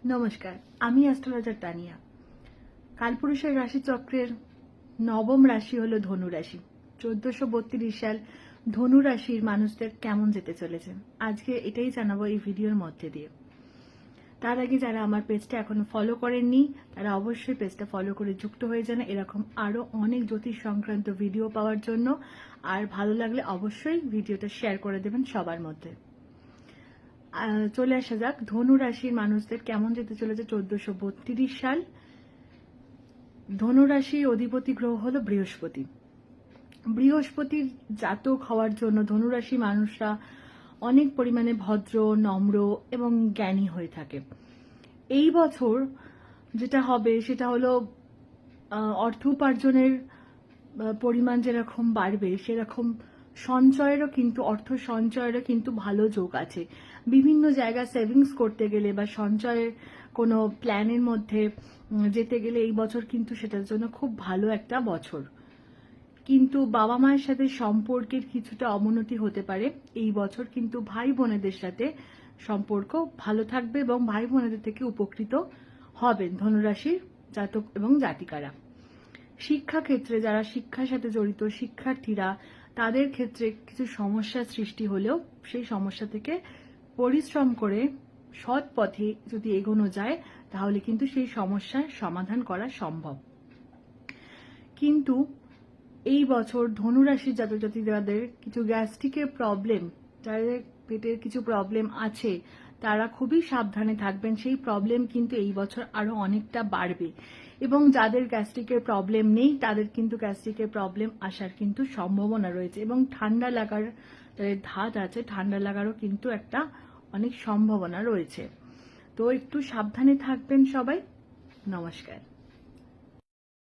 নমস্কার, আমি অ্যাস্ট্রোলজার তানিয়া। কালপুরুষের রাশিচক্রের নবম রাশি হলো ধনু রাশি। 1432 সাল ধনু রাশির মানুষদের কেমন যেতে চলেছে আজকে এটাই জানাবো এই ভিডিওর মধ্যে দিয়ে। তার আগে যারা আমার পেজটা এখনো ফলো করেননি তারা অবশ্যই পেজটা ফলো করে যুক্ত হয়ে যান এরকম আরো অনেক জ্যোতিষ সংক্রান্ত ভিডিও পাওয়ার জন্য। আর ভালো লাগলে অবশ্যই ভিডিওটা শেয়ার করে দেবেন সবার মধ্যে। চলে আসা যাক ধনু রাশির মানুষদের কেমন যেতে চলেছে 1432 সাল। ধনু রাশির অধিপতি গ্রহ হলো বৃহস্পতি। বৃহস্পতির জাতক হওয়ার জন্য ধনুরাশি মানুষরা অনেক পরিমাণে ভদ্র, নম্র এবং জ্ঞানী হয়ে থাকে। এই বছর যেটা হবে সেটা হলো অর্থ উপার্জনের পরিমাণ যেরকম বাড়বে সেরকম সঞ্চয়েরও কিন্তু অর্থ সঞ্চয়েরও কিন্তু ভালো যোগ আছে। বিভিন্ন জায়গা সেভিংস করতে গেলে বা সঞ্চয়ের কোনো প্ল্যানের মধ্যে যেতে গেলে এই বছর কিন্তু সেটার জন্য খুব ভালো একটা বছর। কিন্তু বাবা মায়ের সাথে সম্পর্কের কিছুটা অবনতি হতে পারে এই বছর, কিন্তু ভাই বোনেদের সাথে সম্পর্ক ভালো থাকবে এবং ভাই বোনেদের থেকে উপকৃত হবেন ধনুরাশির জাতক এবং জাতিকারা। শিক্ষাক্ষেত্রে যারা শিক্ষার সাথে জড়িত শিক্ষার্থীরা তাদের ক্ষেত্রে কিছু সমস্যার সৃষ্টি হলেও সেই সমস্যা থেকে পরিশ্রম করে সৎ পথে যদি এগোনো যায় তাহলে কিন্তু সেই সমস্যার সমাধান করা সম্ভব। কিন্তু এই বছর ধনুরাশির জাতক জাতিকাদের কিছু গ্যাস্ট্রিকের প্রবলেম, যাদের পেটের কিছু প্রবলেম আছে তারা খুবই সাবধানে থাকবেন। সেই প্রবলেম কিন্তু এই বছর আরো অনেকটা বাড়বে এবং যাদের গ্যাস্ট্রিকের প্রবলেম নেই তাদের কিন্তু গ্যাস্ট্রিকের প্রবলেম আসার কিন্তু সম্ভাবনা রয়েছে এবং ঠান্ডা লাগার যাদের ধাত আছে ঠান্ডা লাগারও কিন্তু একটা অনেক সম্ভাবনা রয়েছে। তো একটু সাবধানে থাকবেন সবাই। নমস্কার।